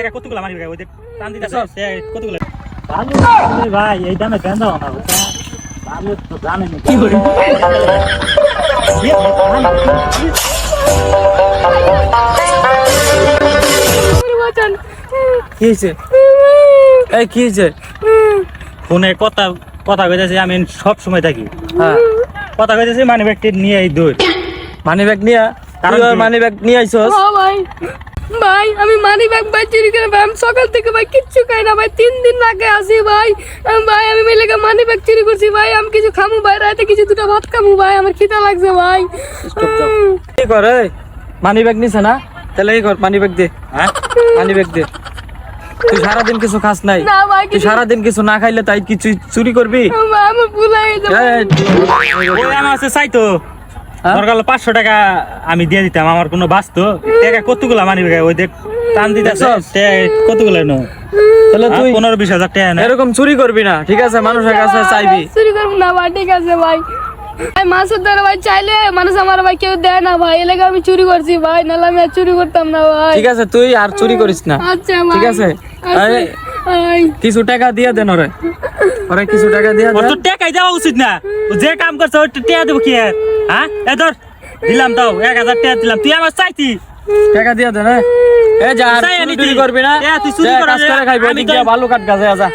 টাকা কতগুলো মারি ওই যে টান দিতেছ কতগুলো ভাই এই দামে কেন দাও না ভালো তো জানেন কি করে কি হয়েছে এই কি হয়েছে ফোনে কথা কথা কইতেছি আমি সব সময় থাকি হ্যাঁ কথা কইতেছি মানে ব্যক্তি নিয়ে এই দূর মানি ব্যাগ নিয়ে মানি ব্যাগ নিয়ে আইছস ভাই ভাই আমি মানি ব্যাগ ভাই চুরি করে ভাই আমি সকাল থেকে ভাই কিচ্ছু খাই না ভাই 3 দিন আগে আসি ভাই ভাই আমি মেলে মানি ব্যাগ চুরি করছি ভাই আমি কিছু খামু ভাই রাতে কিছু দুটো ভাত খামু ভাই আমার খিদা লাগছে ভাই কি করে মানি ব্যাগ নিছে না তাহলে এই কর মানি ব্যাগ দে হ্যাঁ মানি ব্যাগ দে তুই সারাদিন কিছু খাস নাই না ভাই তুই সারাদিন কিছু না খাইলে তাই কিছু চুরি করবি ভাই আমার ভুল হয়ে গেছে ওই আমার আছে চাইতো দরকার হলে 500 টাকা আমি দিয়ে দিতাম আমার কোনো বাঁচতো টাকা কতগুলো মানি ওই দেখ টান দিতেছ কতগুলো নো তাহলে তুই 15-20 হাজার টাকা না এরকম চুরি করবি না ঠিক আছে মানুষের কাছে চাইবি চুরি করবো না ভাই ঠিক আছে ভাই ভাই মাছের দ্বারা ভাই চাইলে মানুষ আমার ভাই কেউ দেয় না ভাই এলাকা আমি চুরি করছি ভাই নাহলে আমি আর চুরি করতাম না ভাই ঠিক আছে তুই আর চুরি করিস না আচ্ছা ভাই ঠিক আছে আরে ভাই কিছু টাকা দিয়ে দেন ওরে ওরে কিছু টাকা দিয়ে ওর দেন তো টাকাই দেওয়া উচিত না ও যে কাম করছে ওর টাকা দেবো কি আর হ্যাঁ এ ধর দিলাম তাও 1000 টাকা দিলাম তুই আমার চাইতি টাকা দিয়ে দেন এ যা আর চাই চুরি আনিতি। টুরি করবি না এ, তুই চুরি যা, করা কাজ যা। করে খাইবি আমি এদিক তো- দিয়ে ভালো কাট গাছে যা